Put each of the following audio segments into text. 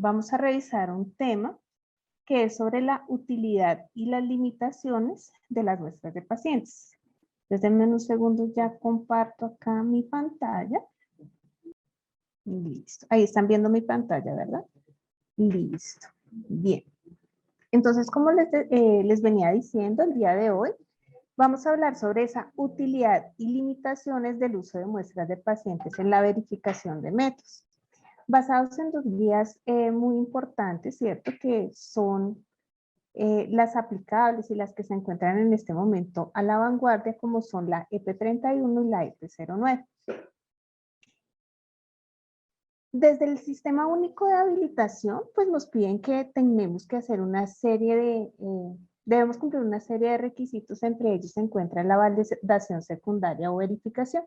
vamos a revisar un tema que es sobre la utilidad y las limitaciones de las muestras de pacientes. Entonces, denme unos segundos, ya comparto acá mi pantalla. Listo. Ahí están viendo mi pantalla, ¿verdad? Listo. Bien. Entonces, como les venía diciendo, el día de hoy vamos a hablar sobre esa utilidad y limitaciones del uso de muestras de pacientes en la verificación de métodos. Basados en dos guías muy importantes, ¿cierto? Que son las aplicables y las que se encuentran en este momento a la vanguardia, como son la EP31 y la EP09. Desde el Sistema Único de Habilitación, pues nos piden que tenemos que hacer una serie de, debemos cumplir una serie de requisitos, entre ellos se encuentra la validación secundaria o verificación.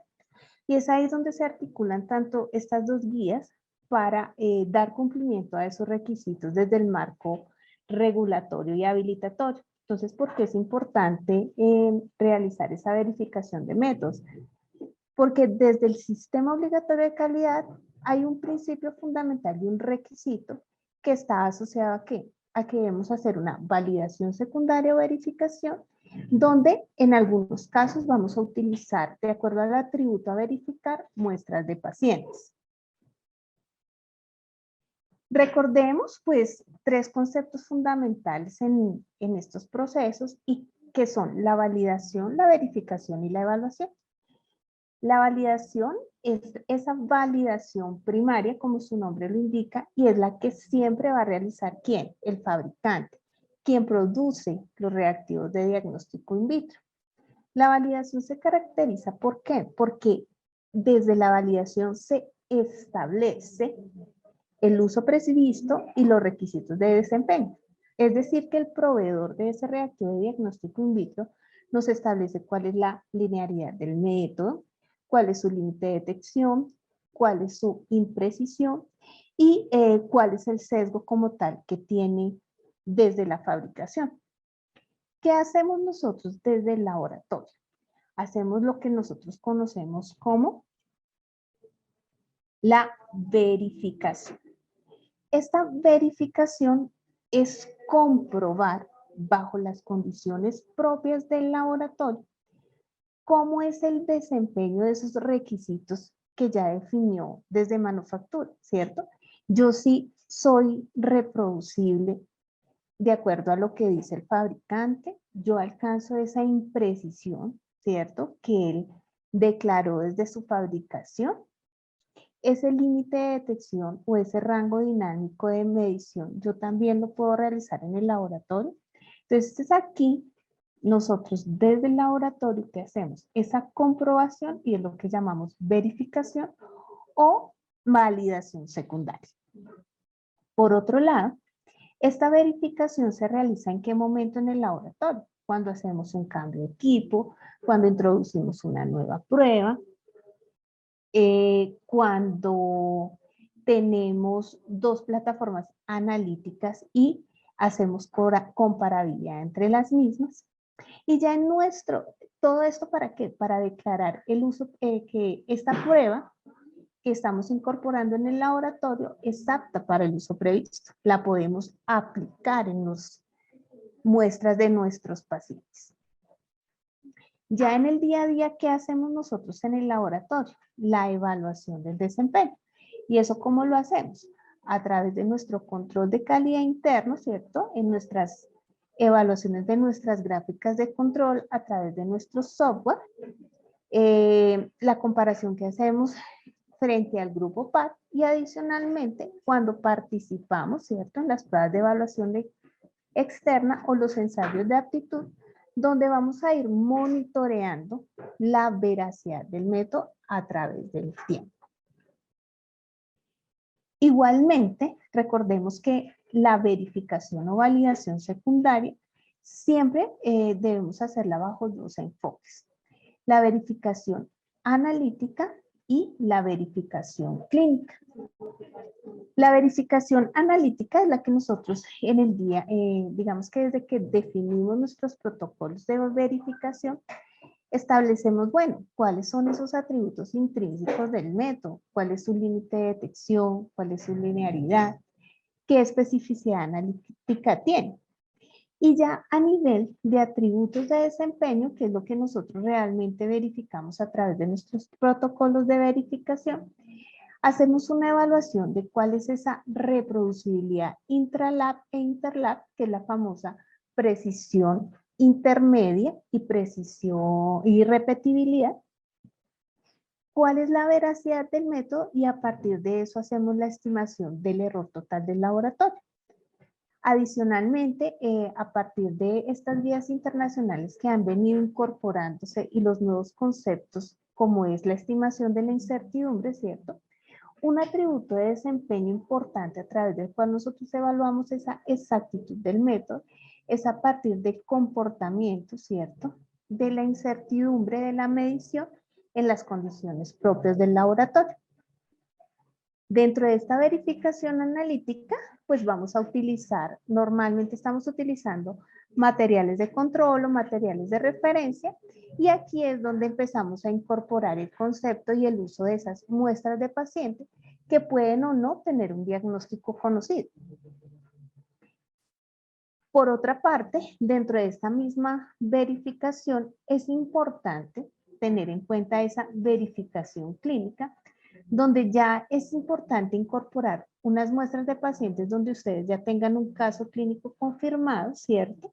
Y es ahí donde se articulan tanto estas dos guías para dar cumplimiento a esos requisitos desde el marco regulatorio y habilitatorio. Entonces, ¿por qué es importante realizar esa verificación de métodos? Porque desde el sistema obligatorio de calidad hay un principio fundamental y un requisito que está asociado a ¿qué? A que debemos hacer una validación secundaria o verificación, donde en algunos casos vamos a utilizar, de acuerdo al atributo a verificar, muestras de pacientes. Recordemos, pues, tres conceptos fundamentales en estos procesos y que son la validación, la verificación y la evaluación. La validación es esa validación primaria, como su nombre lo indica, y es la que siempre va a realizar ¿quién? El fabricante, quien produce los reactivos de diagnóstico in vitro. La validación se caracteriza ¿por qué? Porque desde la validación se establece el uso previsto y los requisitos de desempeño. Es decir, que el proveedor de ese reactivo de diagnóstico in vitro nos establece cuál es la linealidad del método, cuál es su límite de detección, cuál es su imprecisión y cuál es el sesgo como tal que tiene desde la fabricación. ¿Qué hacemos nosotros desde el laboratorio? Hacemos lo que nosotros conocemos como la verificación. Esta verificación es comprobar bajo las condiciones propias del laboratorio cómo es el desempeño de esos requisitos que ya definió desde manufactura, ¿cierto? Yo sí soy reproducible de acuerdo a lo que dice el fabricante, yo alcanzo esa imprecisión, ¿cierto? Que él declaró desde su fabricación. Ese límite de detección o ese rango dinámico de medición, yo también lo puedo realizar en el laboratorio. Entonces, aquí nosotros desde el laboratorio, ¿qué hacemos? Esa comprobación y es lo que llamamos verificación o validación secundaria. Por otro lado, esta verificación se realiza ¿en qué momento en el laboratorio? Cuando hacemos un cambio de equipo, cuando introducimos una nueva prueba, cuando tenemos dos plataformas analíticas y hacemos comparabilidad entre las mismas. Y ya en todo esto ¿para qué? Para declarar el uso, que esta prueba que estamos incorporando en el laboratorio es apta para el uso previsto. La podemos aplicar en las muestras de nuestros pacientes. Ya en el día a día, ¿qué hacemos nosotros en el laboratorio? La evaluación del desempeño. ¿Y eso cómo lo hacemos? A través de nuestro control de calidad interno, ¿cierto? En nuestras evaluaciones de nuestras gráficas de control, a través de nuestro software, la comparación que hacemos frente al grupo PAR y adicionalmente cuando participamos, ¿cierto? En las pruebas de evaluación externa o los ensayos de aptitud, donde vamos a ir monitoreando la veracidad del método a través del tiempo. Igualmente, recordemos que la verificación o validación secundaria siempre debemos hacerla bajo dos enfoques. La verificación analítica y la verificación clínica. La verificación analítica es la que nosotros en el día, digamos que desde que definimos nuestros protocolos de verificación, establecemos, bueno, cuáles son esos atributos intrínsecos del método, cuál es su límite de detección, cuál es su linealidad, qué especificidad analítica tiene. Y ya a nivel de atributos de desempeño, que es lo que nosotros realmente verificamos a través de nuestros protocolos de verificación, hacemos una evaluación de cuál es esa reproducibilidad intralab e interlab, que es la famosa precisión intermedia y precisión y repetibilidad. ¿Cuál es la veracidad del método? Y a partir de eso hacemos la estimación del error total del laboratorio. Adicionalmente, a partir de estas guías internacionales que han venido incorporándose y los nuevos conceptos, como es la estimación de la incertidumbre, ¿cierto? Un atributo de desempeño importante a través del cual nosotros evaluamos esa exactitud del método es a partir del comportamiento, ¿cierto? De la incertidumbre de la medición en las condiciones propias del laboratorio. Dentro de esta verificación analítica, pues vamos a utilizar, normalmente estamos utilizando materiales de control o materiales de referencia, y aquí es donde empezamos a incorporar el concepto y el uso de esas muestras de pacientes que pueden o no tener un diagnóstico conocido. Por otra parte, dentro de esta misma verificación es importante tener en cuenta esa verificación clínica, donde ya es importante incorporar unas muestras de pacientes donde ustedes ya tengan un caso clínico confirmado, ¿cierto?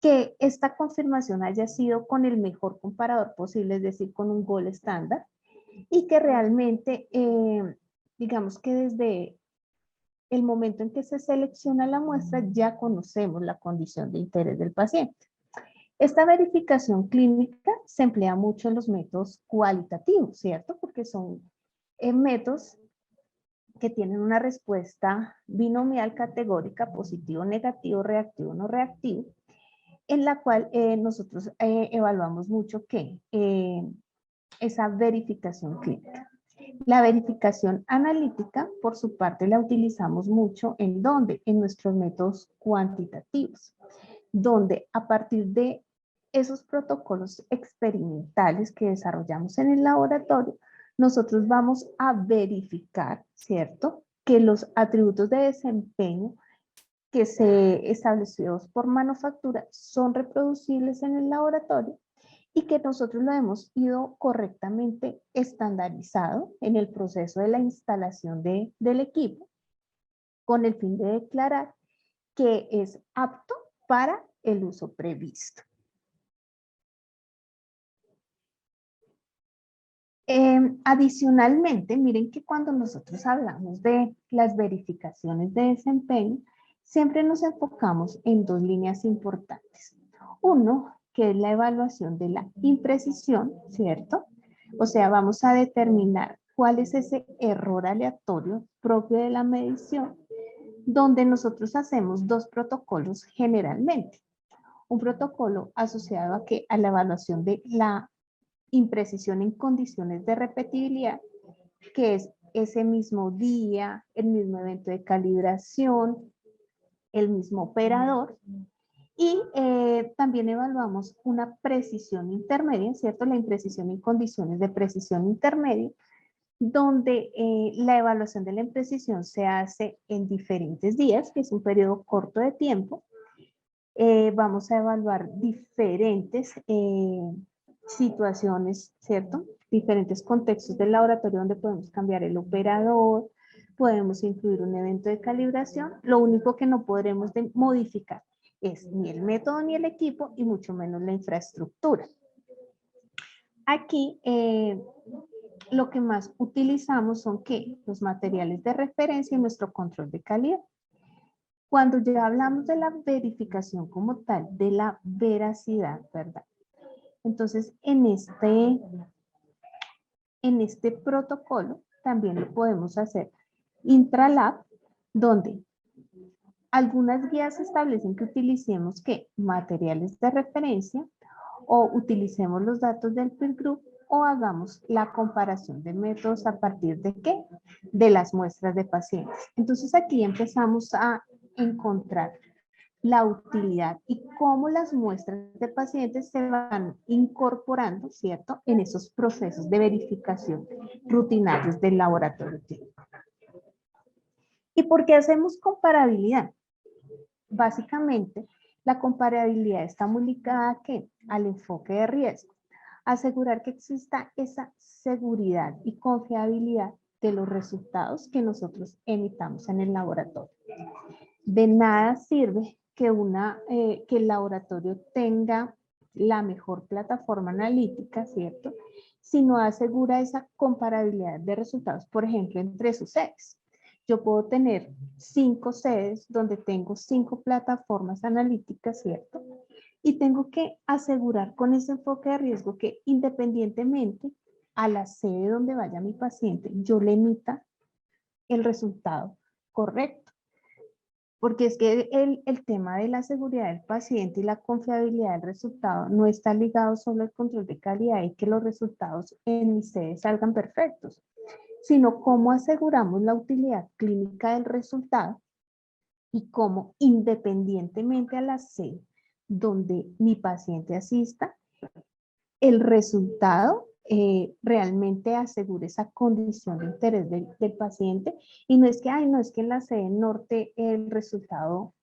Que esta confirmación haya sido con el mejor comparador posible, es decir, con un gold estándar, y que realmente, digamos que desde el momento en que se selecciona la muestra, ya conocemos la condición de interés del paciente. Esta verificación clínica se emplea mucho en los métodos cualitativos, ¿cierto? Porque son métodos que tienen una respuesta binomial categórica, positivo, negativo, reactivo, no reactivo, en la cual nosotros evaluamos mucho esa verificación clínica. La verificación analítica, por su parte, la utilizamos mucho ¿en dónde? En nuestros métodos cuantitativos, donde a partir de esos protocolos experimentales que desarrollamos en el laboratorio, nosotros vamos a verificar, ¿cierto?, que los atributos de desempeño que se establecieron por manufactura son reproducibles en el laboratorio y que nosotros lo hemos ido correctamente estandarizado en el proceso de la instalación del equipo, con el fin de declarar que es apto para el uso previsto. Adicionalmente, miren que cuando nosotros hablamos de las verificaciones de desempeño, siempre nos enfocamos en dos líneas importantes. Uno, que es la evaluación de la imprecisión, ¿cierto? O sea, vamos a determinar cuál es ese error aleatorio propio de la medición, donde nosotros hacemos dos protocolos generalmente. Un protocolo asociado a la evaluación de la imprecisión en condiciones de repetibilidad, que es ese mismo día, el mismo evento de calibración, el mismo operador. Y también evaluamos una precisión intermedia, ¿cierto? La imprecisión en condiciones de precisión intermedia, donde la evaluación de la imprecisión se hace en diferentes días, que es un periodo corto de tiempo. Vamos a evaluar diferentes situaciones, ¿cierto? Diferentes contextos del laboratorio donde podemos cambiar el operador, podemos incluir un evento de calibración. Lo único que no podremos modificar es ni el método ni el equipo y mucho menos la infraestructura. Aquí lo que más utilizamos son los materiales de referencia y nuestro control de calidad. Cuando ya hablamos de la verificación como tal, de la veracidad, ¿verdad? Entonces, en este protocolo también lo podemos hacer intralab, donde algunas guías establecen que utilicemos materiales de referencia o utilicemos los datos del peer group o hagamos la comparación de métodos a partir de de las muestras de pacientes. Entonces aquí empezamos a encontrar la utilidad y cómo las muestras de pacientes se van incorporando, ¿cierto?, en esos procesos de verificación rutinarios del laboratorio clínico. ¿Y por qué hacemos comparabilidad? Básicamente, la comparabilidad está muy ligada ¿a qué? Al enfoque de riesgo. Asegurar que exista esa seguridad y confiabilidad de los resultados que nosotros emitamos en el laboratorio. De nada sirve que el laboratorio tenga la mejor plataforma analítica, ¿cierto? Si no asegura esa comparabilidad de resultados, por ejemplo, entre sus sedes. Yo puedo tener 5 sedes donde tengo 5 plataformas analíticas, ¿cierto? Y tengo que asegurar con ese enfoque de riesgo que independientemente a la sede donde vaya mi paciente, yo le emita el resultado correcto. Porque es que el tema de la seguridad del paciente y la confiabilidad del resultado no está ligado solo al control de calidad y que los resultados en mi sede salgan perfectos, sino cómo aseguramos la utilidad clínica del resultado y cómo independientemente a la sede donde mi paciente asista, el resultado realmente asegure esa condición de interés del paciente y no es que, ay, no, es que en la sede norte el resultado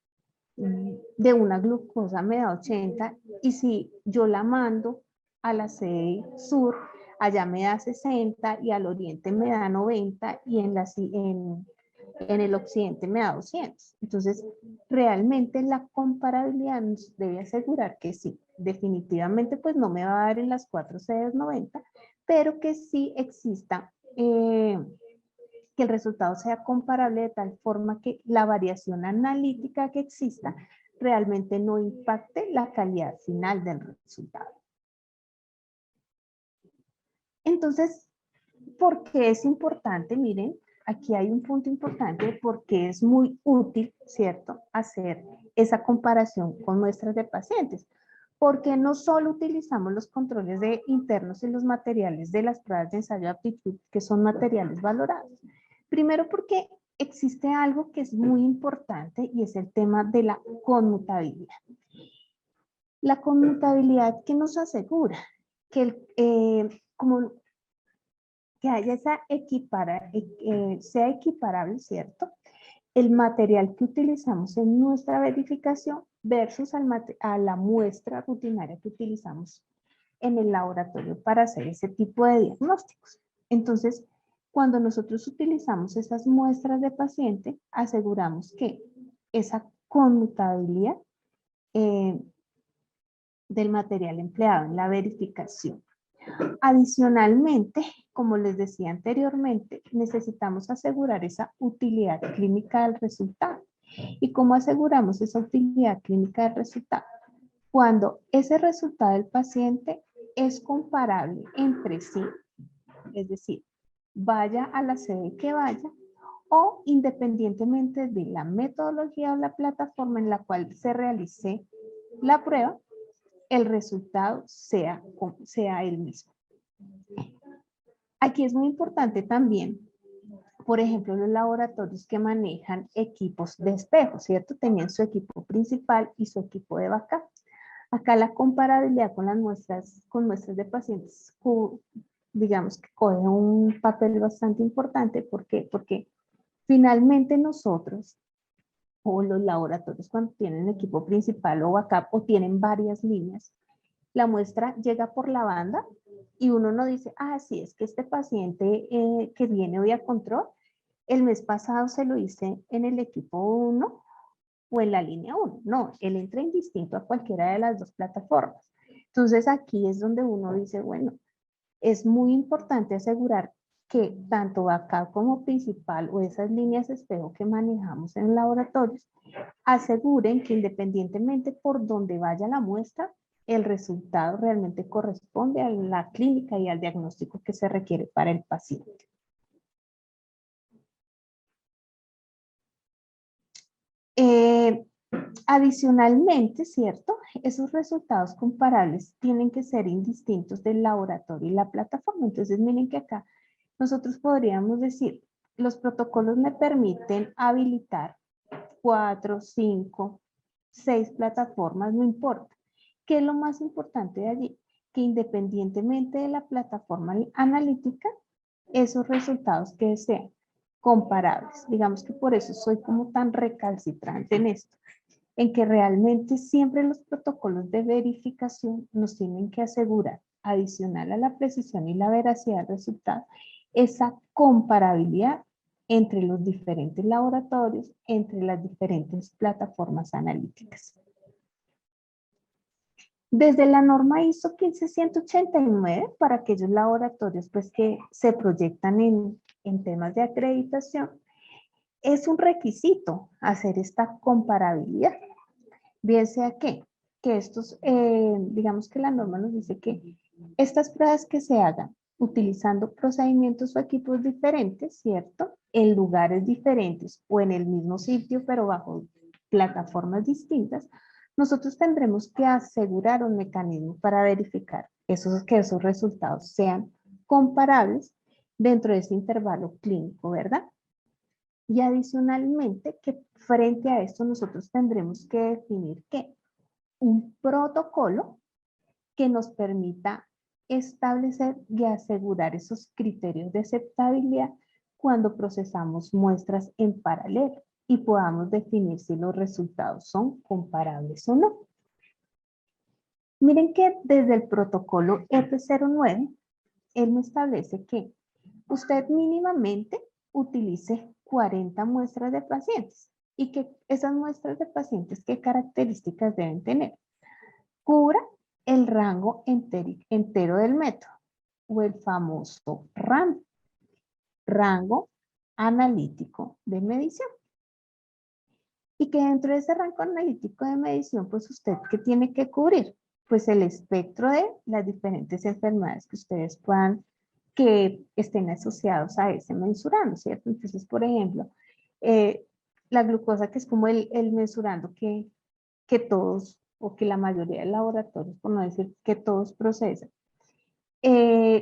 de una glucosa me da 80 y si yo la mando a la sede sur, allá me da 60 y al oriente me da 90 y en el occidente me da 200. Entonces, realmente la comparabilidad nos debe asegurar que sí, definitivamente pues no me va a dar en las 4 sedes 90, pero que sí exista que el resultado sea comparable de tal forma que la variación analítica que exista realmente no impacte la calidad final del resultado. Entonces, ¿por qué es importante? Miren, aquí hay un punto importante porque es muy útil, ¿cierto?, hacer esa comparación con muestras de pacientes. Porque no solo utilizamos los controles internos y los materiales de las pruebas de ensayo de aptitud, que son materiales valorados. Primero porque existe algo que es muy importante y es el tema de la conmutabilidad. La conmutabilidad que nos asegura que, que haya sea equiparable, ¿cierto?, el material que utilizamos en nuestra verificación versus a la muestra rutinaria que utilizamos en el laboratorio para hacer ese tipo de diagnósticos. Entonces, cuando nosotros utilizamos esas muestras de paciente, aseguramos que esa conmutabilidad del material empleado en la verificación. Adicionalmente, como les decía anteriormente, necesitamos asegurar esa utilidad clínica del resultado. ¿Y cómo aseguramos esa utilidad clínica del resultado? Cuando ese resultado del paciente es comparable entre sí, es decir, vaya a la sede que vaya, o independientemente de la metodología o la plataforma en la cual se realice la prueba, el resultado sea el mismo. Aquí es muy importante también, por ejemplo, los laboratorios que manejan equipos de espejo, ¿cierto? Tenían su equipo principal y su equipo de backup. Acá la comparabilidad con las muestras de pacientes, digamos que coge un papel bastante importante. ¿Por qué? Porque finalmente nosotros, o los laboratorios cuando tienen equipo principal o backup, o tienen varias líneas, la muestra llega por la banda y uno no dice, ah, sí, es que este paciente que viene hoy a control, el mes pasado se lo hice en el equipo 1 o en la línea 1. No, él entra indistinto a cualquiera de las dos plataformas. Entonces aquí es donde uno dice, bueno, es muy importante asegurar que tanto acá como principal o esas líneas de espejo que manejamos en laboratorios aseguren que independientemente por donde vaya la muestra, el resultado realmente corresponde a la clínica y al diagnóstico que se requiere para el paciente. Adicionalmente, ¿cierto? Esos resultados comparables tienen que ser indistintos del laboratorio y la plataforma. Entonces, miren que acá nosotros podríamos decir, los protocolos me permiten habilitar 4, 5, 6 plataformas, no importa. ¿Qué es lo más importante de allí? Que independientemente de la plataforma analítica, esos resultados que sean comparables. Digamos que por eso soy como tan recalcitrante en esto, en que realmente siempre los protocolos de verificación nos tienen que asegurar, adicional a la precisión y la veracidad del resultado, esa comparabilidad entre los diferentes laboratorios, entre las diferentes plataformas analíticas. Desde la norma ISO 15189, para aquellos laboratorios pues, que se proyectan en temas de acreditación, es un requisito hacer esta comparabilidad. Bien sea que estos, digamos que la norma nos dice que estas pruebas que se hagan utilizando procedimientos o equipos diferentes, ¿cierto? En lugares diferentes o en el mismo sitio, pero bajo plataformas distintas, nosotros tendremos que asegurar un mecanismo para verificar que esos resultados sean comparables dentro de ese intervalo clínico, ¿verdad? Y adicionalmente, que frente a esto nosotros tendremos que definir que un protocolo que nos permita establecer y asegurar esos criterios de aceptabilidad cuando procesamos muestras en paralelo y podamos definir si los resultados son comparables o no. Miren que desde el protocolo EP09, él me establece que usted mínimamente utilice 40 muestras de pacientes y que esas muestras de pacientes, ¿qué características deben tener? Cubra el rango entero del método o el famoso RAM, rango analítico de medición. Y que dentro de ese rango analítico de medición, pues usted, ¿qué tiene que cubrir? Pues el espectro de las diferentes enfermedades que ustedes puedan, que estén asociados a ese mensurando, ¿cierto? Entonces, por ejemplo, la glucosa, que es como el mensurando que todos, o que la mayoría de laboratorios, por no decir que todos procesan.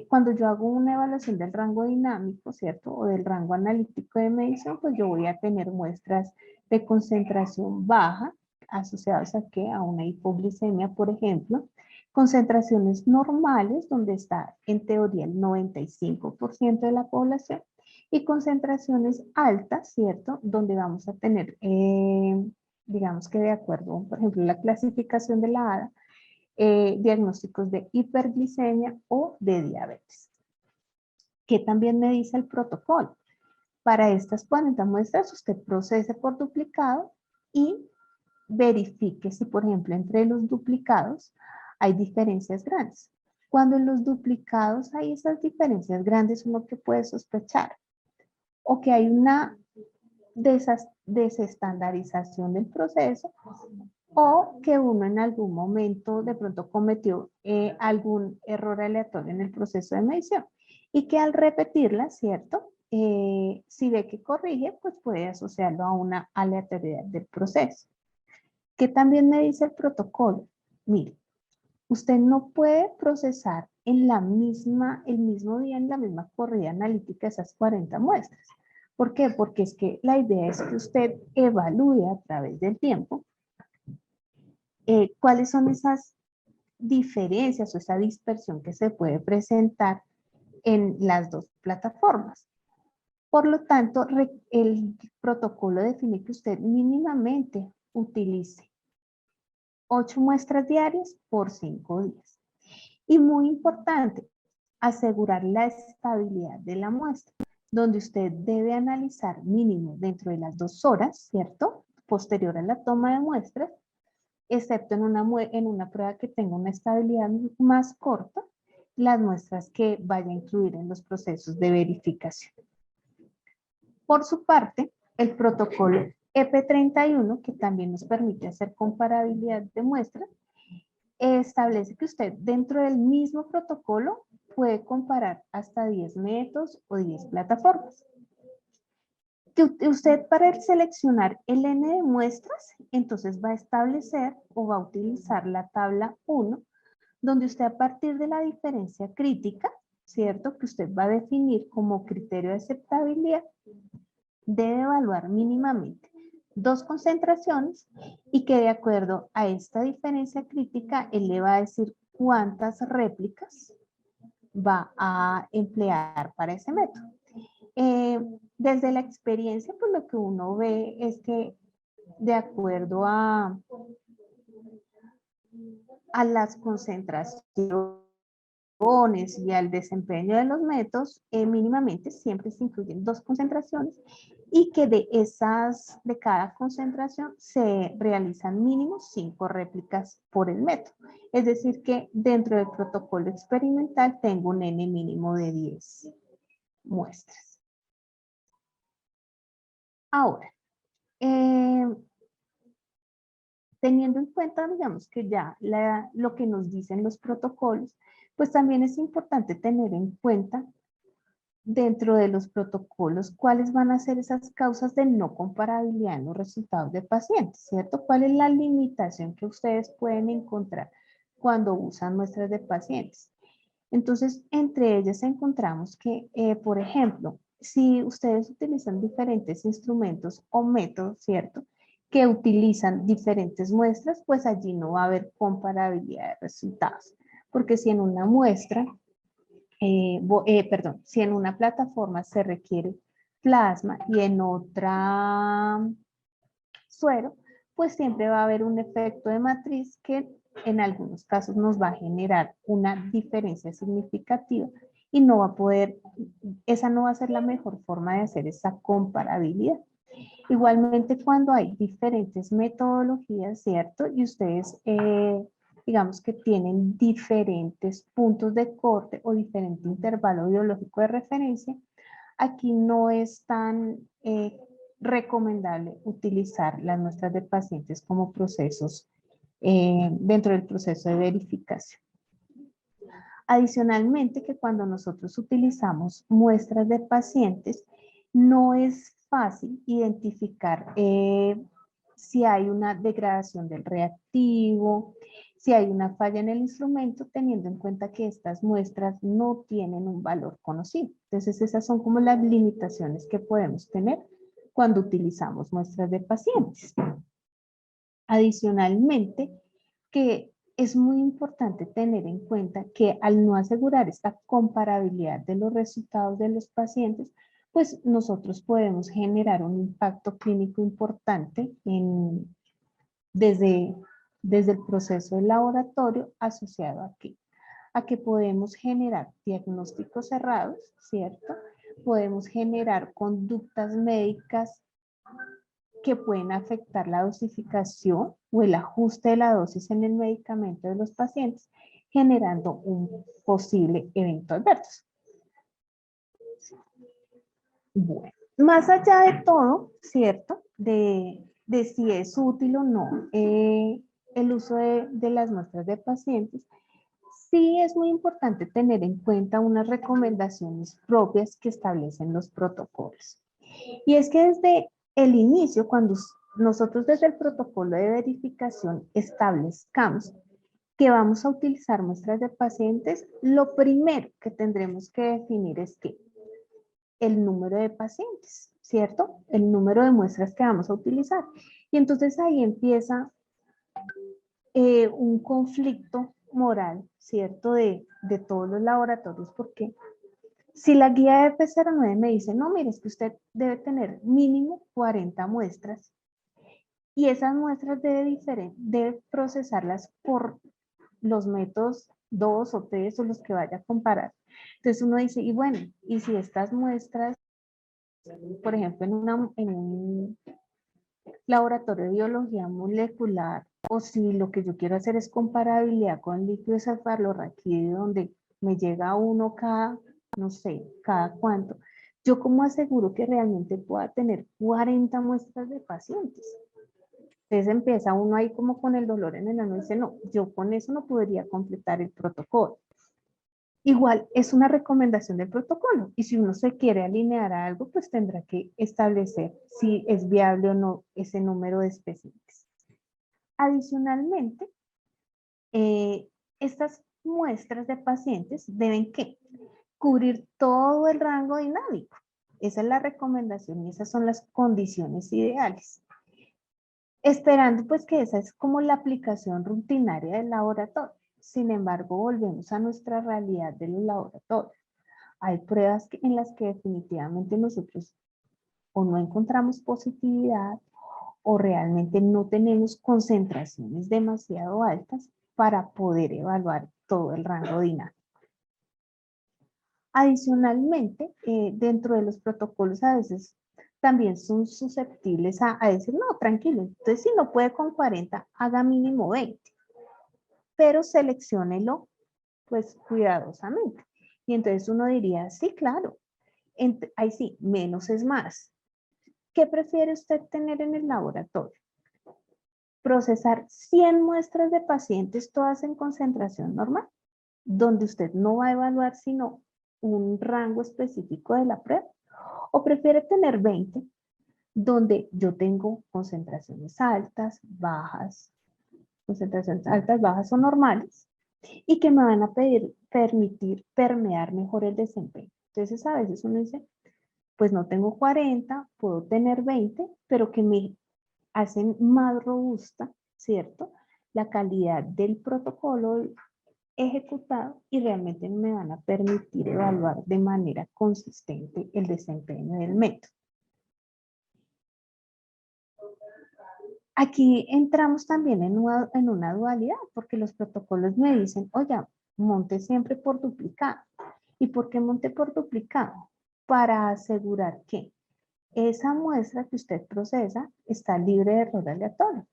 Cuando yo hago una evaluación del rango dinámico, ¿cierto? O del rango analítico de medición, pues yo voy a tener muestras de concentración baja asociadas a ¿qué? A una hipoglicemia, por ejemplo. Concentraciones normales, donde está en teoría el 95% de la población. Y concentraciones altas, ¿cierto? Donde vamos a tener, digamos que de acuerdo, por ejemplo, la clasificación de la ADA, diagnósticos de hiperglicemia o de diabetes. ¿Qué también me dice el protocolo? Para estas 40 muestras usted procese por duplicado y verifique si, por ejemplo, entre los duplicados hay diferencias grandes. Cuando en los duplicados hay esas diferencias grandes, uno que puede sospechar o que hay una desestandarización del proceso, o que uno en algún momento de pronto cometió algún error aleatorio en el proceso de medición y que al repetirla, ¿cierto? Si ve que corrige, pues puede asociarlo a una aleatoriedad del proceso. ¿Qué también me dice el protocolo? Mire, usted no puede procesar en el mismo día, en la misma corrida analítica, esas 40 muestras. ¿Por qué? Porque es que la idea es que usted evalúe a través del tiempo cuáles son esas diferencias o esa dispersión que se puede presentar en las dos plataformas. Por lo tanto, el protocolo define que usted mínimamente utilice 8 muestras diarias por 5 días. Y muy importante, asegurar la estabilidad de la muestra, donde usted debe analizar mínimo dentro de las 2 horas, ¿cierto? Posterior a la toma de muestras, excepto en una prueba que tenga una estabilidad más corta, las muestras que vaya a incluir en los procesos de verificación. Por su parte, el protocolo EP31, que también nos permite hacer comparabilidad de muestras, establece que usted dentro del mismo protocolo puede comparar hasta 10 métodos o 10 plataformas. Que usted para seleccionar el N de muestras, entonces va a establecer o va a utilizar la tabla 1, donde usted a partir de la diferencia crítica, ¿cierto? Que usted va a definir como criterio de aceptabilidad, debe evaluar mínimamente 2 concentraciones y que de acuerdo a esta diferencia crítica, él le va a decir cuántas réplicas va a emplear para ese método. desde la experiencia, pues lo que uno ve es que de acuerdo a las concentraciones y al desempeño de los métodos, mínimamente siempre se incluyen 2 concentraciones y que de cada concentración se realizan mínimo 5 réplicas por el método. Es decir que dentro del protocolo experimental tengo un N mínimo de 10 muestras. Ahora, teniendo en cuenta, digamos que ya lo que nos dicen los protocolos, pues también es importante tener en cuenta dentro de los protocolos cuáles van a ser esas causas de no comparabilidad en los resultados de pacientes, ¿cierto? ¿Cuál es la limitación que ustedes pueden encontrar cuando usan muestras de pacientes? Entonces, entre ellas encontramos que, por ejemplo, si ustedes utilizan diferentes instrumentos o métodos, ¿cierto? Que utilizan diferentes muestras, pues allí no va a haber comparabilidad de resultados. Porque si en una muestra, perdón, si en una plataforma se requiere plasma y en otra suero, pues siempre va a haber un efecto de matriz que en algunos casos nos va a generar una diferencia significativa y no va a poder, esa no va a ser la mejor forma de hacer esa comparabilidad. Igualmente cuando hay diferentes metodologías, ¿cierto? Y ustedes, digamos que tienen diferentes puntos de corte o diferente intervalo biológico de referencia, aquí no es tan recomendable utilizar las muestras de pacientes como procesos dentro del proceso de verificación. Adicionalmente, que cuando nosotros utilizamos muestras de pacientes, no es fácil identificar si hay una degradación del reactivo, si hay una falla en el instrumento, teniendo en cuenta que estas muestras no tienen un valor conocido. Entonces, esas son como las limitaciones que podemos tener cuando utilizamos muestras de pacientes. Adicionalmente, que es muy importante tener en cuenta que al no asegurar esta comparabilidad de los resultados de los pacientes, pues nosotros podemos generar un impacto clínico importante desde, desde el proceso del laboratorio asociado aquí, a que podemos generar diagnósticos cerrados, ¿cierto? Podemos generar conductas médicas que pueden afectar la dosificación o el ajuste de la dosis en el medicamento de los pacientes, generando un posible evento adverso. Bueno, más allá de todo, ¿cierto? De si es útil o no el uso de las muestras de pacientes, sí es muy importante tener en cuenta unas recomendaciones propias que establecen los protocolos. Y es que desde el inicio, cuando nosotros desde el protocolo de verificación establezcamos que vamos a utilizar muestras de pacientes, lo primero que tendremos que definir es que el número de pacientes, ¿cierto? El número de muestras que vamos a utilizar. Y entonces ahí empieza un conflicto moral, ¿cierto? De todos los laboratorios, porque si la guía de P09 me dice, no, mire, es que usted debe tener mínimo 40 muestras y esas muestras debe procesarlas por los métodos 2 o 3 o los que vaya a comparar. Entonces uno dice, y bueno, y si estas muestras, por ejemplo, en un laboratorio de biología molecular, o si lo que yo quiero hacer es comparabilidad con líquido cefalorraquídeo, donde me llega uno cada, no sé, cada cuánto, yo cómo aseguro que realmente pueda tener 40 muestras de pacientes. Entonces empieza uno ahí como con el dolor en el alma y dice, no, yo con eso no podría completar el protocolo. Igual es una recomendación del protocolo y si uno se quiere alinear a algo, pues tendrá que establecer si es viable o no ese número de pacientes. Adicionalmente, estas muestras de pacientes deben ¿qué? Cubrir todo el rango dinámico. Esa es la recomendación y esas son las condiciones ideales. Esperando pues que esa es como la aplicación rutinaria del laboratorio. Sin embargo, volvemos a nuestra realidad de los laboratorios. Hay pruebas en las que definitivamente nosotros o no encontramos positividad o realmente no tenemos concentraciones demasiado altas para poder evaluar todo el rango dinámico. Adicionalmente, dentro de los protocolos a veces también son susceptibles a decir, no, tranquilo, entonces si no puede con 40, haga mínimo 20, pero selecciónelo pues cuidadosamente. Y entonces uno diría, sí, claro, ahí sí, menos es más. ¿Qué prefiere usted tener en el laboratorio? Procesar 100 muestras de pacientes, todas en concentración normal, donde usted no va a evaluar sino un rango específico de la prueba. ¿O prefiere tener 20, donde yo tengo concentraciones altas, bajas, concentraciones altas, bajas o normales, y que me van a permitir permear mejor el desempeño? Entonces a veces uno dice, pues no tengo 40, puedo tener 20, pero que me hacen más robusta, ¿cierto? La calidad del protocolo ejecutado y realmente me van a permitir evaluar de manera consistente el desempeño del método. Aquí entramos también en una dualidad, porque los protocolos me dicen, oye, monte siempre por duplicado. ¿Y por qué monte por duplicado? Para asegurar que esa muestra que usted procesa está libre de error aleatorio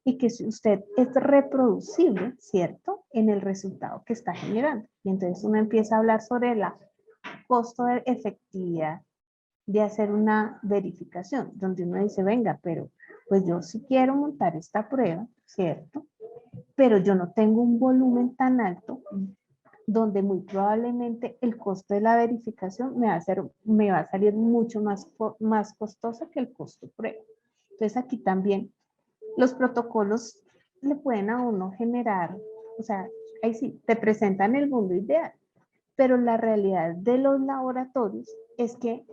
y que si usted es reproducible, ¿cierto?, en el resultado que está generando. Y entonces uno empieza a hablar sobre el costo de efectividad de hacer una verificación, donde uno dice, venga, pero pues yo sí quiero montar esta prueba, ¿cierto? Pero yo no tengo un volumen tan alto donde muy probablemente el costo de la verificación me va a salir mucho más costoso que el costo prueba. Entonces aquí también los protocolos le pueden a uno generar, o sea, ahí sí, te presentan el mundo ideal, pero la realidad de los laboratorios es que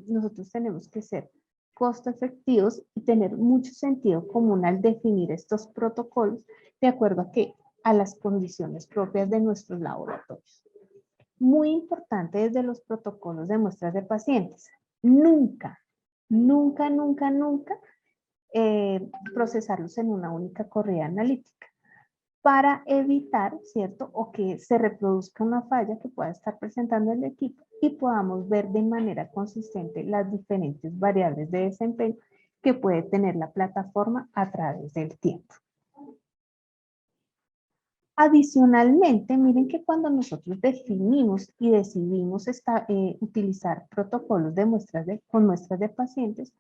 nosotros tenemos que ser costo efectivos y tener mucho sentido común al definir estos protocolos de acuerdo a las condiciones propias de nuestros laboratorios. Muy importante desde los protocolos de muestras de pacientes. Nunca, nunca, nunca, nunca procesarlos en una única corrida analítica para evitar, ¿cierto? O que se reproduzca una falla que pueda estar presentando el equipo y podamos ver de manera consistente las diferentes variables de desempeño que puede tener la plataforma a través del tiempo. Adicionalmente, miren que cuando nosotros definimos y decidimos utilizar protocolos con muestras de pacientes,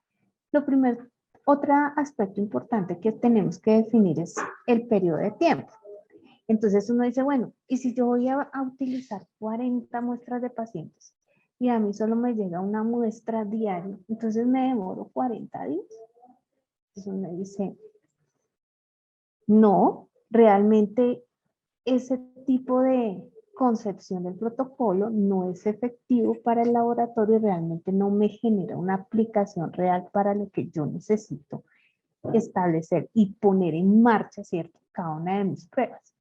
otro aspecto importante que tenemos que definir es el periodo de tiempo. Entonces uno dice, bueno, ¿y si yo voy a utilizar 40 muestras de pacientes y a mí solo me llega una muestra diaria, entonces me demoro 40 días? Entonces uno dice, no, realmente ese tipo de concepción del protocolo no es efectivo para el laboratorio y realmente no me genera una aplicación real para lo que yo necesito establecer y poner en marcha, ¿cierto?, cada una de mis pruebas.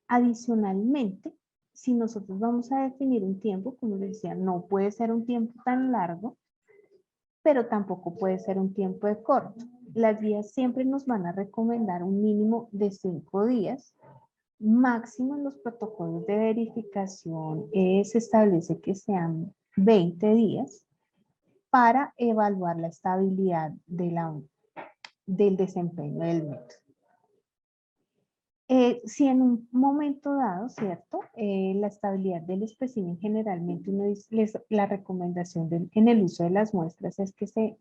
Adicionalmente, si nosotros vamos a definir un tiempo, como les decía, no puede ser un tiempo tan largo, pero tampoco puede ser un tiempo de corto. Las guías siempre nos van a recomendar un mínimo de 5 días. Máximo en los protocolos de verificación se establece que sean 20 días para evaluar la estabilidad del desempeño del método. Si en un momento dado, ¿cierto? La estabilidad del espécimen generalmente la recomendación en el uso de las muestras es que se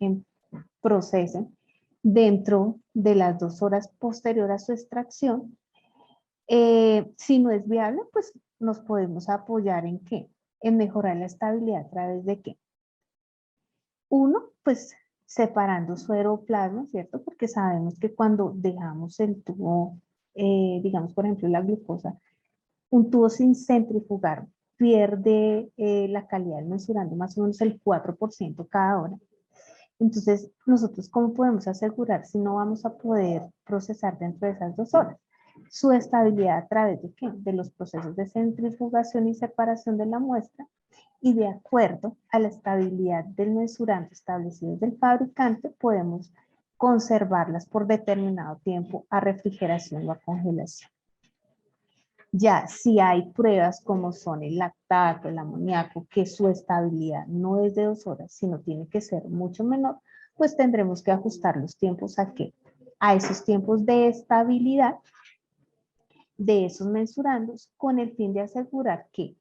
procesen dentro de las 2 horas posterior a su extracción. Si no es viable, pues nos podemos apoyar ¿en qué? En mejorar la estabilidad a través de qué. Uno, pues separando suero-plasma, ¿cierto? Porque sabemos que cuando dejamos el tubo, digamos, por ejemplo, la glucosa, un tubo sin centrifugar pierde la calidad del mensurando más o menos el 4% cada hora. Entonces, nosotros, ¿cómo podemos asegurar si no vamos a poder procesar dentro de esas 2 horas? su estabilidad a través de, ¿qué? De los procesos de centrifugación y separación de la muestra, y de acuerdo a la estabilidad del mesurante establecido del fabricante, podemos conservarlas por determinado tiempo a refrigeración o a congelación. Ya si hay pruebas como son el lactato, el amoníaco, que su estabilidad no es de 2 horas, sino tiene que ser mucho menor, pues tendremos que ajustar los tiempos a qué? A esos tiempos de estabilidad de esos mensurandos con el fin de asegurar que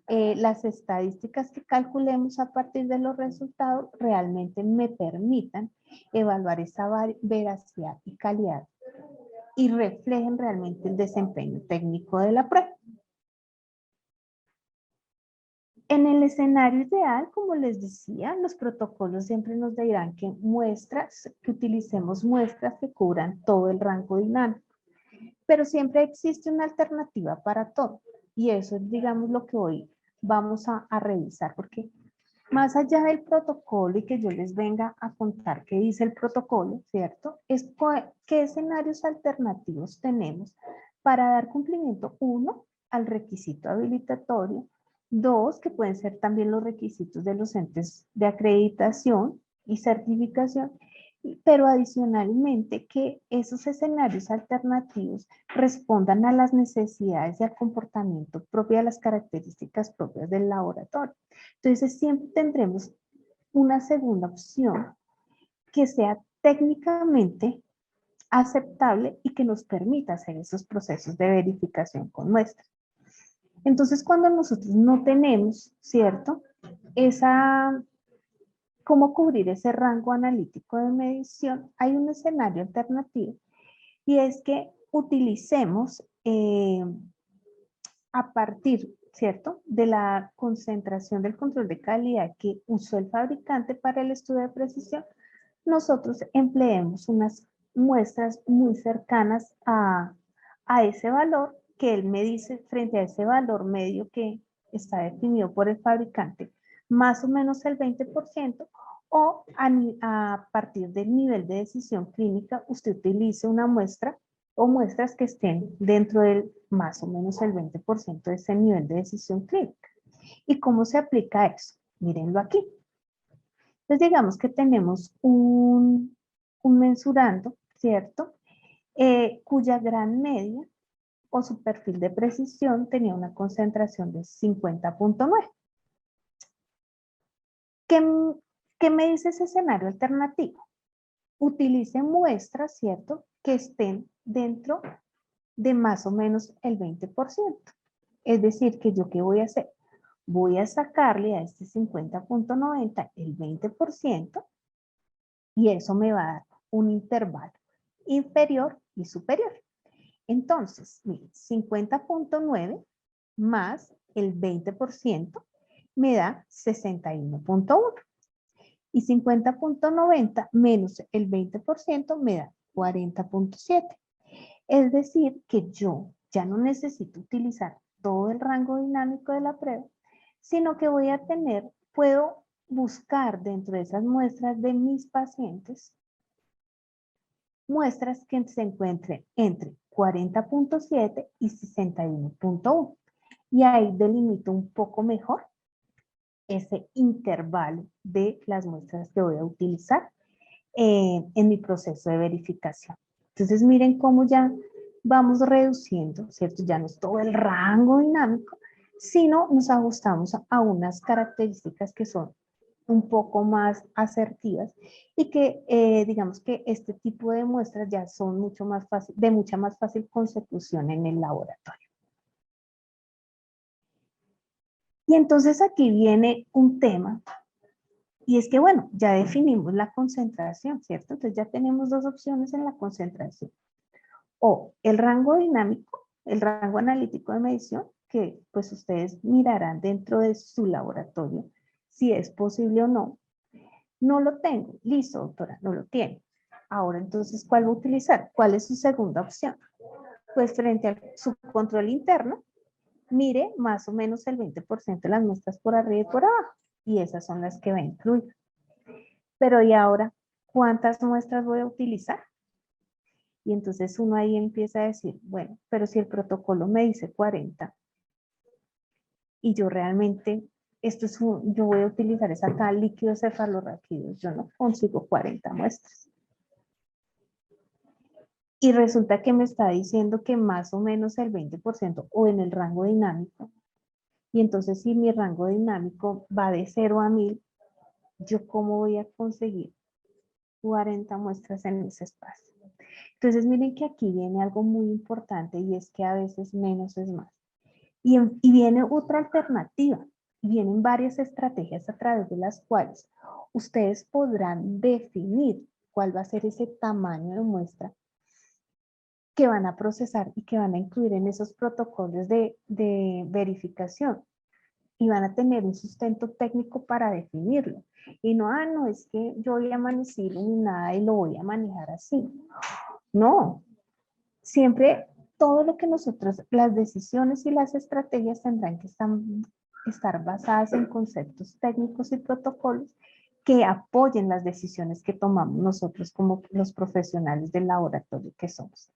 las estadísticas que calculemos a partir de los resultados realmente me permitan evaluar esa veracidad y calidad y reflejen realmente el desempeño técnico de la prueba. En el escenario ideal, como les decía, los protocolos siempre nos dirán que utilicemos muestras que cubran todo el rango dinámico, pero siempre existe una alternativa para todo. Y eso es, digamos, lo que hoy vamos a revisar, porque más allá del protocolo y que yo les venga a contar qué dice el protocolo, ¿cierto? Es qué escenarios alternativos tenemos para dar cumplimiento, uno, al requisito habilitatorio, dos, que pueden ser también los requisitos de los entes de acreditación y certificación, pero adicionalmente que esos escenarios alternativos respondan a las necesidades y al comportamiento propio, a las características propias del laboratorio. Entonces siempre tendremos una segunda opción que sea técnicamente aceptable y que nos permita hacer esos procesos de verificación con muestras. Entonces cuando nosotros no tenemos, ¿cierto? Cómo cubrir ese rango analítico de medición, hay un escenario alternativo y es que utilicemos a partir, ¿cierto?, de la concentración del control de calidad que usó el fabricante para el estudio de precisión, nosotros empleemos unas muestras muy cercanas a ese valor que él me dice frente a ese valor medio que está definido por el fabricante, más o menos el 20%, o a partir del nivel de decisión clínica, usted utilice una muestra o muestras que estén dentro del más o menos el 20% de ese nivel de decisión clínica. ¿Y cómo se aplica eso? Mírenlo aquí. Entonces digamos que tenemos un mensurando, ¿cierto? Cuya gran media o su perfil de precisión tenía una concentración de 50.9. ¿Qué me dice ese escenario alternativo? Utilice muestras, ¿cierto?, que estén dentro de más o menos el 20%. Es decir, que yo, ¿qué voy a hacer? Voy a sacarle a este 50.90 el 20% y eso me va a dar un intervalo inferior y superior. Entonces, miren, 50.9 más el 20% me da 61.1. Y 50.90 menos el 20% me da 40.7. Es decir, que yo ya no necesito utilizar todo el rango dinámico de la prueba, sino que puedo buscar dentro de esas muestras de mis pacientes, muestras que se encuentren entre 40.7 y 61.1. Y ahí delimito un poco mejor ese intervalo de las muestras que voy a utilizar en mi proceso de verificación. Entonces miren cómo ya vamos reduciendo, ¿cierto? Ya no es todo el rango dinámico, sino nos ajustamos a unas características que son un poco más asertivas y que digamos que este tipo de muestras ya son mucho más fácil, de mucha más fácil consecución en el laboratorio. Y entonces aquí viene un tema, y es que, bueno, ya definimos la concentración, ¿cierto? Entonces ya tenemos dos opciones en la concentración. O el rango dinámico, el rango analítico de medición, que pues ustedes mirarán dentro de su laboratorio si es posible o no. No lo tengo. Listo, doctora, no lo tiene. Ahora entonces, ¿cuál va a utilizar? ¿Cuál es su segunda opción? Pues frente a su control interno, mire más o menos el 20% de las muestras por arriba y por abajo. Y esas son las que va a incluir. Pero ¿y ahora cuántas muestras voy a utilizar? Y entonces uno ahí empieza a decir, bueno, pero si el protocolo me dice 40 y yo realmente, yo voy a utilizar esa acá líquidos cefalorraquídeos, yo no consigo 40 muestras. Y resulta que me está diciendo que más o menos el 20% o en el rango dinámico. Y entonces si mi rango dinámico va de 0 a 1000, ¿yo cómo voy a conseguir 40 muestras en ese espacio? Entonces miren que aquí viene algo muy importante y es que a veces menos es más. Y viene otra alternativa. Vienen varias estrategias a través de las cuales ustedes podrán definir cuál va a ser ese tamaño de muestra que van a procesar y que van a incluir en esos protocolos de verificación. Y van a tener un sustento técnico para definirlo. Y no, no, es que yo voy a amanecer iluminada y lo voy a manejar así. No, siempre todo lo que nosotros, las decisiones y las estrategias tendrán que estar basadas en conceptos técnicos y protocolos que apoyen las decisiones que tomamos nosotros como los profesionales del laboratorio que somos.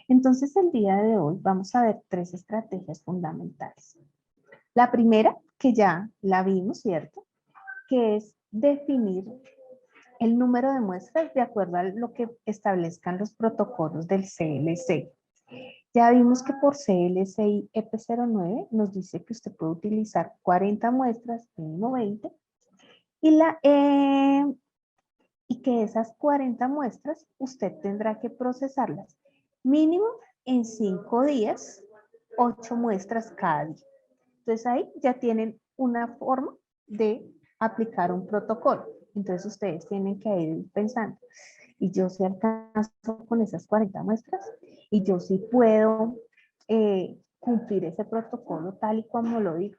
Entonces, el día de hoy vamos a ver 3 estrategias fundamentales. La primera, que ya la vimos, ¿cierto? Que es definir el número de muestras de acuerdo a lo que establezcan los protocolos del CLC. Ya vimos que por CLC y EP09 nos dice que usted puede utilizar 40 muestras, mínimo 20, y que esas 40 muestras usted tendrá que procesarlas mínimo en 5 días, 8 muestras cada día. Entonces ahí ya tienen una forma de aplicar un protocolo. Entonces ustedes tienen que ir pensando, y yo sí alcanzo con esas 40 muestras, y yo sí puedo cumplir ese protocolo tal y como lo digo.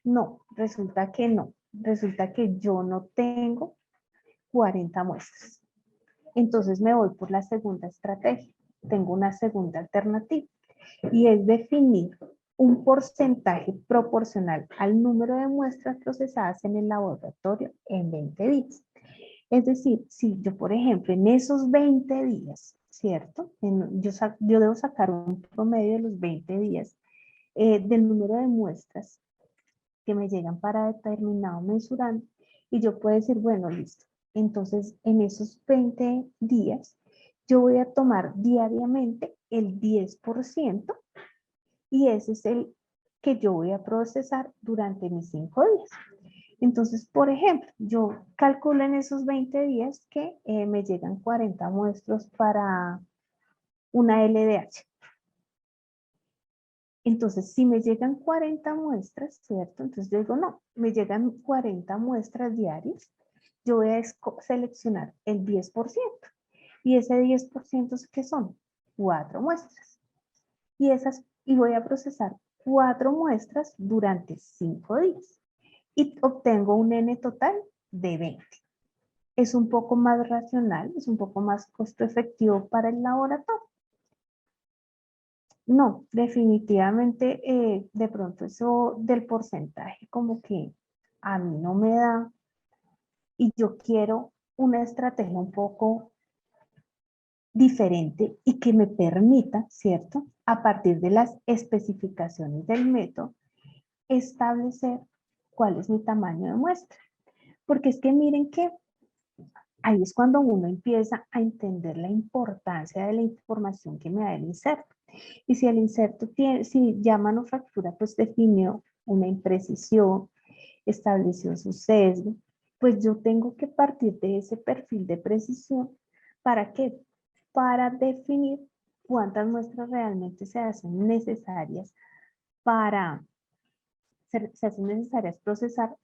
No, resulta que no. Resulta que yo no tengo 40 muestras. Entonces me voy por la segunda estrategia. Tengo una segunda alternativa y es definir un porcentaje proporcional al número de muestras procesadas en el laboratorio en 20 días. Es decir, si yo, por ejemplo, en esos 20 días, ¿cierto? Yo debo sacar un promedio de los 20 días del número de muestras que me llegan para determinado mensurante y yo puedo decir, bueno, listo. Entonces, en esos 20 días, yo voy a tomar diariamente el 10% y ese es el que yo voy a procesar durante mis 5 días. Entonces, por ejemplo, yo calculo en esos 20 días que me llegan 40 muestras para una LDH. Entonces, si me llegan 40 muestras, ¿cierto? Entonces yo digo, no, me llegan 40 muestras diarias, yo voy a seleccionar el 10%. Y ese 10% ¿qué son? 4 muestras. Y voy a procesar 4 muestras durante 5 días. Y obtengo un N total de 20. Es un poco más racional, es un poco más costo efectivo para el laboratorio. No, definitivamente de pronto eso del porcentaje como que a mí no me da y yo quiero una estrategia un poco diferente y que me permita, ¿cierto? A partir de las especificaciones del método, establecer cuál es mi tamaño de muestra. Porque es que miren que ahí es cuando uno empieza a entender la importancia de la información que me da el inserto. Y si el inserto tiene, si ya manufactura pues definió una imprecisión, estableció su sesgo, pues yo tengo que partir de ese perfil de precisión. ¿Para qué? Para definir cuántas muestras realmente se hacen necesarias se hacen necesarias procesar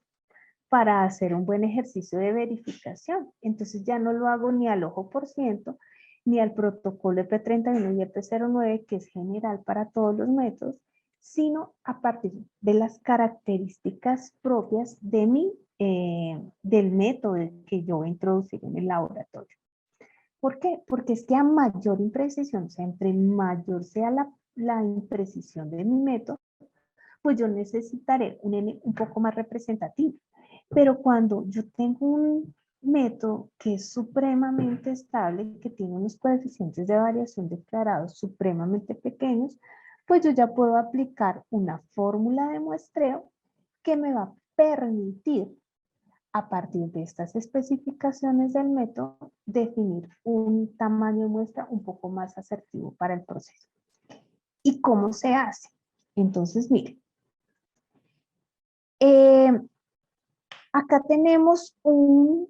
para hacer un buen ejercicio de verificación. Entonces ya no lo hago ni al ojo por ciento, ni al protocolo EP31 y EP09, que es general para todos los métodos, sino a partir de las características propias de del método que yo voy a introducir en el laboratorio. ¿Por qué? Porque es que a mayor imprecisión, o sea, entre mayor sea la imprecisión de mi método, pues yo necesitaré un N un poco más representativo. Pero cuando yo tengo método que es supremamente estable, que tiene unos coeficientes de variación declarados supremamente pequeños, pues yo ya puedo aplicar una fórmula de muestreo que me va a permitir, a partir de estas especificaciones del método, definir un tamaño de muestra un poco más asertivo para el proceso. ¿Y cómo se hace? Entonces, miren, acá tenemos un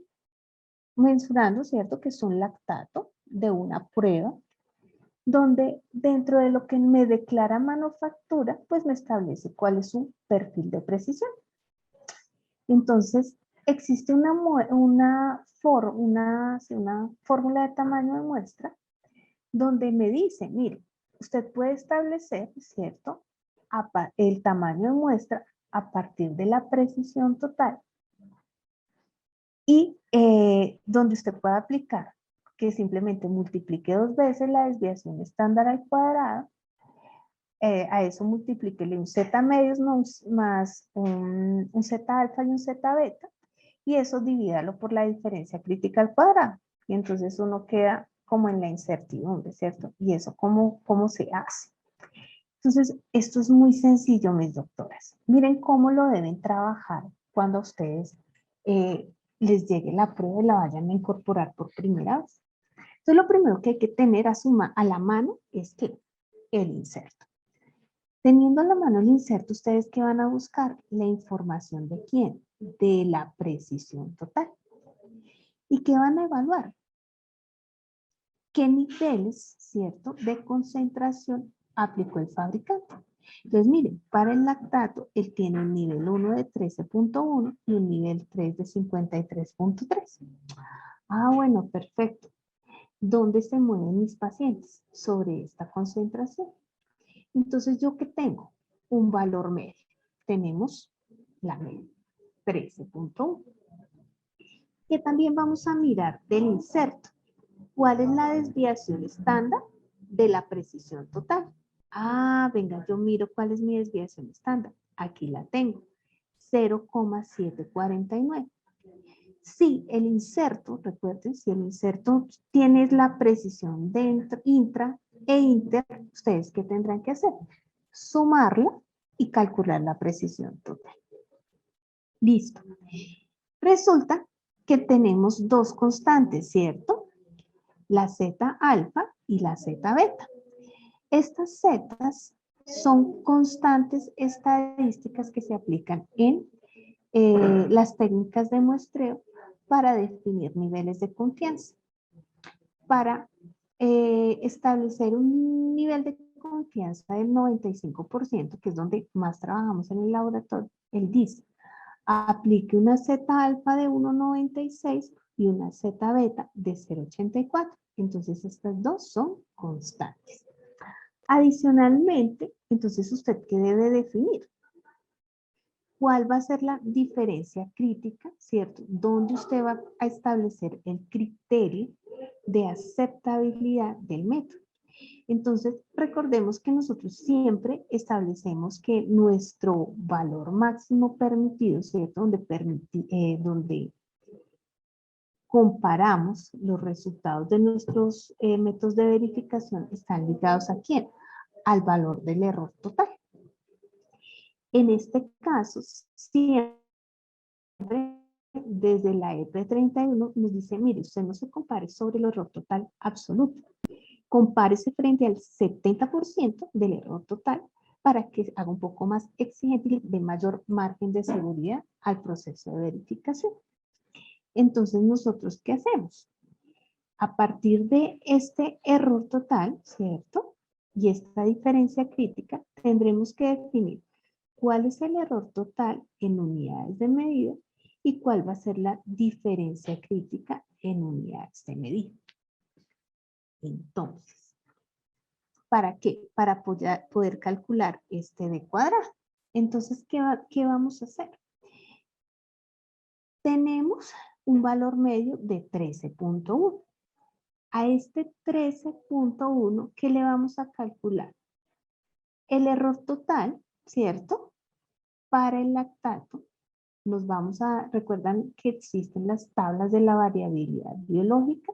mensurando, ¿cierto? Que es un lactato de una prueba, donde dentro de lo que me declara manufactura, pues me establece cuál es su perfil de precisión. Entonces, existe una fórmula de tamaño de muestra donde me dice, mire, usted puede establecer, ¿cierto?, el tamaño de muestra a partir de la precisión total y donde usted puede aplicar que simplemente multiplique 2 veces la desviación estándar al cuadrado, a eso multiplíquele un z medios más un z alfa y un z beta, y eso divídalo por la diferencia crítica al cuadrado. Y entonces uno queda como en la incertidumbre, ¿cierto? Y eso, ¿cómo se hace? Entonces, esto es muy sencillo, mis doctoras. Miren cómo lo deben trabajar cuando a ustedes les llegue la prueba y la vayan a incorporar por primera vez. Entonces, lo primero que hay que tener a la mano es que el inserto. Teniendo a la mano el inserto, ¿ustedes qué van a buscar? La información de quién, de la precisión total. ¿Y qué van a evaluar? ¿Qué niveles, cierto, de concentración aplicó el fabricante? Entonces, miren, para el lactato, él tiene un nivel 1 de 13.1 y un nivel 3 de 53.3. Ah, bueno, perfecto. ¿Dónde se mueven mis pacientes? Sobre esta concentración. Entonces, ¿yo qué tengo? Un valor medio. Tenemos la media, 13.1. Que también vamos a mirar del inserto. ¿Cuál es la desviación estándar de la precisión total? Ah, venga, yo miro cuál es mi desviación estándar. Aquí la tengo, 0,749. Si el inserto, recuerden, si el inserto tiene la precisión dentro, intra e inter, ¿ustedes qué tendrán que hacer? Sumarla y calcular la precisión total. Listo. Resulta que tenemos dos constantes, ¿cierto? La Z alfa y la Z beta. Estas zetas son constantes estadísticas que se aplican en las técnicas de muestreo para definir niveles de confianza. Para establecer un nivel de confianza del 95%, que es donde más trabajamos en el laboratorio, él dice, aplique una Z alfa de 1,96 y una Z beta de 0,84. Entonces estas dos son constantes. Adicionalmente, entonces usted ¿qué debe definir? ¿Cuál va a ser la diferencia crítica, cierto? ¿Dónde usted va a establecer el criterio de aceptabilidad del método? Entonces, recordemos que nosotros siempre establecemos que nuestro valor máximo permitido, ¿cierto? Donde comparamos los resultados de nuestros métodos de verificación, están ligados ¿a quién? Al valor del error total. En este caso, siempre desde la EP31 nos dice, mire, usted no se compare sobre el error total absoluto. Compárese frente al 70% del error total para que haga un poco más exigente y de mayor margen de seguridad al proceso de verificación. Entonces, ¿nosotros qué hacemos? A partir de este error total, ¿cierto? Y esta diferencia crítica, tendremos que definir cuál es el error total en unidades de medida y cuál va a ser la diferencia crítica en unidades de medida. Entonces, ¿para qué? Para poder calcular este d cuadrado. Entonces, ¿qué vamos a hacer? Tenemos un valor medio de 13.1. A este 13.1, ¿qué le vamos a calcular? El error total, ¿cierto? Para el lactato recuerdan que existen las tablas de la variabilidad biológica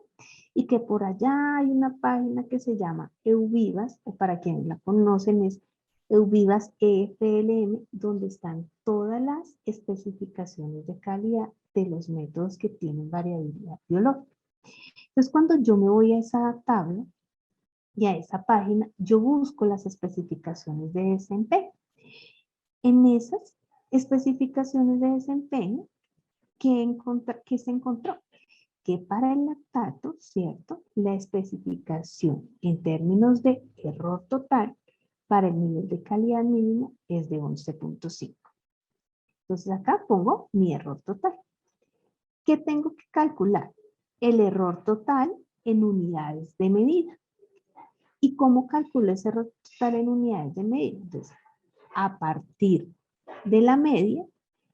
y que por allá hay una página que se llama EUVIVAS, o para quienes la conocen es EUVIVAS EFLM, donde están todas las especificaciones de calidad de los métodos que tienen variabilidad biológica. Entonces, cuando yo me voy a esa tabla y a esa página, yo busco las especificaciones de desempeño. En esas especificaciones de desempeño, ¿qué se encontró? Que para el lactato, ¿cierto? La especificación en términos de error total para el nivel de calidad mínimo es de 11.5. Entonces acá pongo mi error total. ¿Qué tengo que calcular? El error total en unidades de medida. ¿Y cómo calculo ese error total en unidades de medida? Entonces, a partir de la media,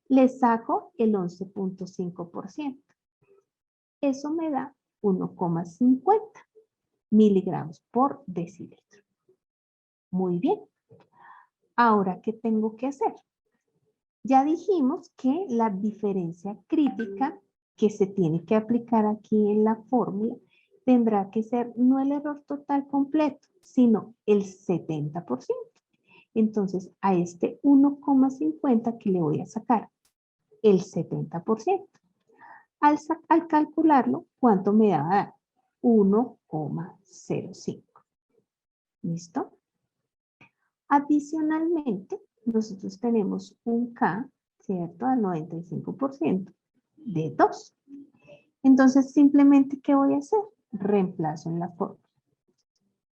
le saco el 11.5%. Eso me da 1,50 miligramos por decilitro. Muy bien. Ahora, ¿qué tengo que hacer? Ya dijimos que la diferencia crítica que se tiene que aplicar aquí en la fórmula tendrá que ser no el error total completo, sino el 70%. Entonces, a este 1,50 que le voy a sacar el 70%. Al calcularlo, ¿cuánto me va a dar? 1,05. ¿Listo? Adicionalmente, nosotros tenemos un K, ¿cierto? Al 95% de 2. Entonces, simplemente, ¿qué voy a hacer? Reemplazo en la fórmula.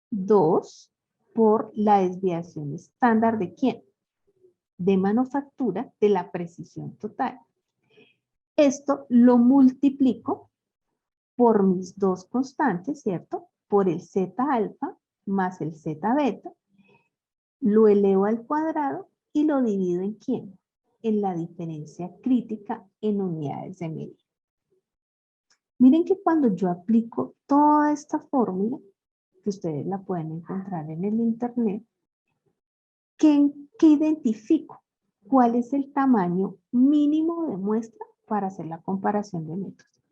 2 por la desviación estándar ¿de quién? De manufactura de la precisión total. Esto lo multiplico por mis dos constantes, ¿cierto? Por el Z alfa más el Z beta. Lo elevo al cuadrado y lo divido ¿en quién? En la diferencia crítica en unidades de medida. Miren que cuando yo aplico toda esta fórmula, que ustedes la pueden encontrar en el internet, ¿qué identifico? ¿Cuál es el tamaño mínimo de muestra para hacer la comparación de métodos?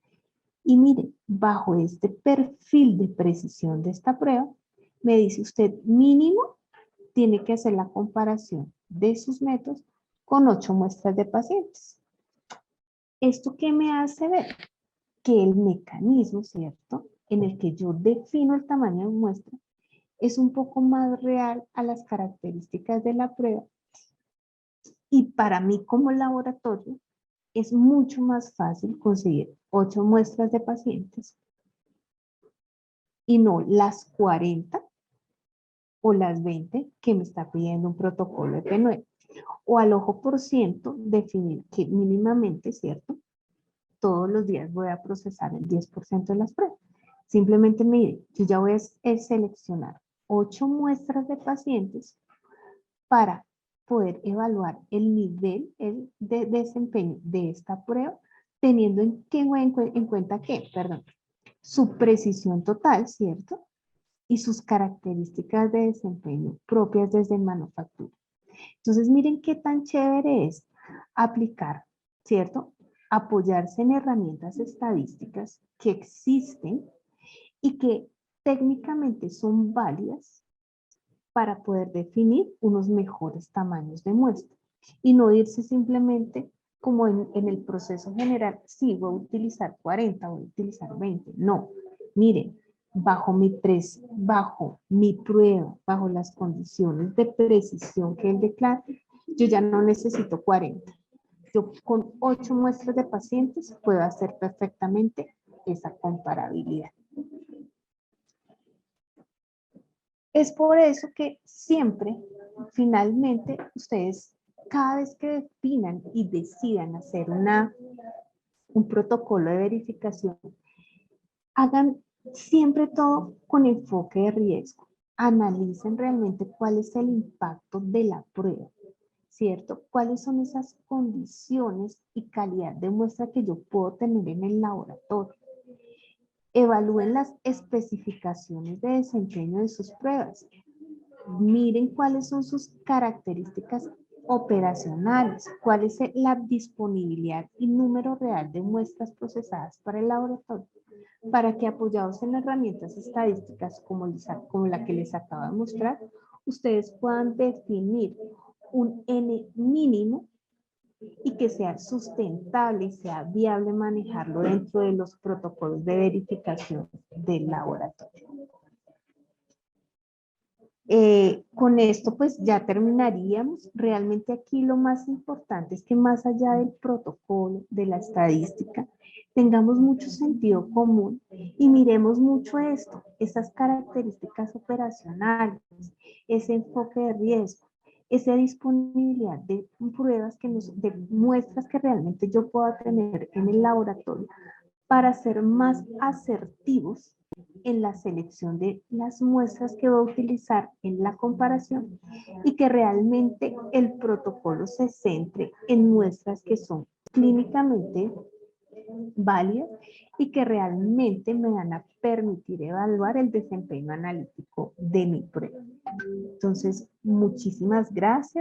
Y miren, bajo este perfil de precisión de esta prueba, me dice usted mínimo tiene que hacer la comparación de sus métodos con 8 muestras de pacientes. ¿Esto qué me hace ver? Que el mecanismo, ¿cierto?, en el que yo defino el tamaño de muestra es un poco más real a las características de la prueba. Y para mí como laboratorio es mucho más fácil conseguir 8 muestras de pacientes y no las 40 o las 20 que me está pidiendo un protocolo de P9. O al ojo por ciento definir que mínimamente, ¿cierto?, todos los días voy a procesar el 10% de las pruebas. Simplemente mire, yo ya voy a seleccionar 8 muestras de pacientes para poder evaluar el nivel de desempeño de esta prueba, teniendo en cuenta que, su precisión total, ¿cierto? Y sus características de desempeño propias desde manufactura. Entonces, miren qué tan chévere es aplicar, ¿cierto? Apoyarse en herramientas estadísticas que existen y que técnicamente son válidas para poder definir unos mejores tamaños de muestra y no irse simplemente como en el proceso general, sí, voy a utilizar 40, voy a utilizar 20. No, miren, bajo mi prueba, bajo las condiciones de precisión que él declara, yo ya no necesito 40. Yo con 8 muestras de pacientes puedo hacer perfectamente esa comparabilidad. Es por eso que siempre, finalmente, ustedes, cada vez que definan y decidan hacer un protocolo de verificación, hagan siempre todo con enfoque de riesgo. Analicen realmente cuál es el impacto de la prueba, ¿cierto? ¿Cuáles son esas condiciones y calidad de muestra que yo puedo tener en el laboratorio? Evalúen las especificaciones de desempeño de sus pruebas. Miren cuáles son sus características operacionales, cuál es la disponibilidad y número real de muestras procesadas para el laboratorio, para que apoyados en herramientas estadísticas como la que les acabo de mostrar, ustedes puedan definir un N mínimo y que sea sustentable y sea viable manejarlo dentro de los protocolos de verificación del laboratorio. Con esto pues ya terminaríamos. Realmente aquí lo más importante es que más allá del protocolo, de la estadística, tengamos mucho sentido común y miremos mucho esto, esas características operacionales, ese enfoque de riesgo, esa disponibilidad de pruebas, de muestras que realmente yo pueda tener en el laboratorio para ser más asertivos en la selección de las muestras que va a utilizar en la comparación y que realmente el protocolo se centre en muestras que son clínicamente válidas y que realmente me van a permitir evaluar el desempeño analítico de mi prueba. Entonces, muchísimas gracias.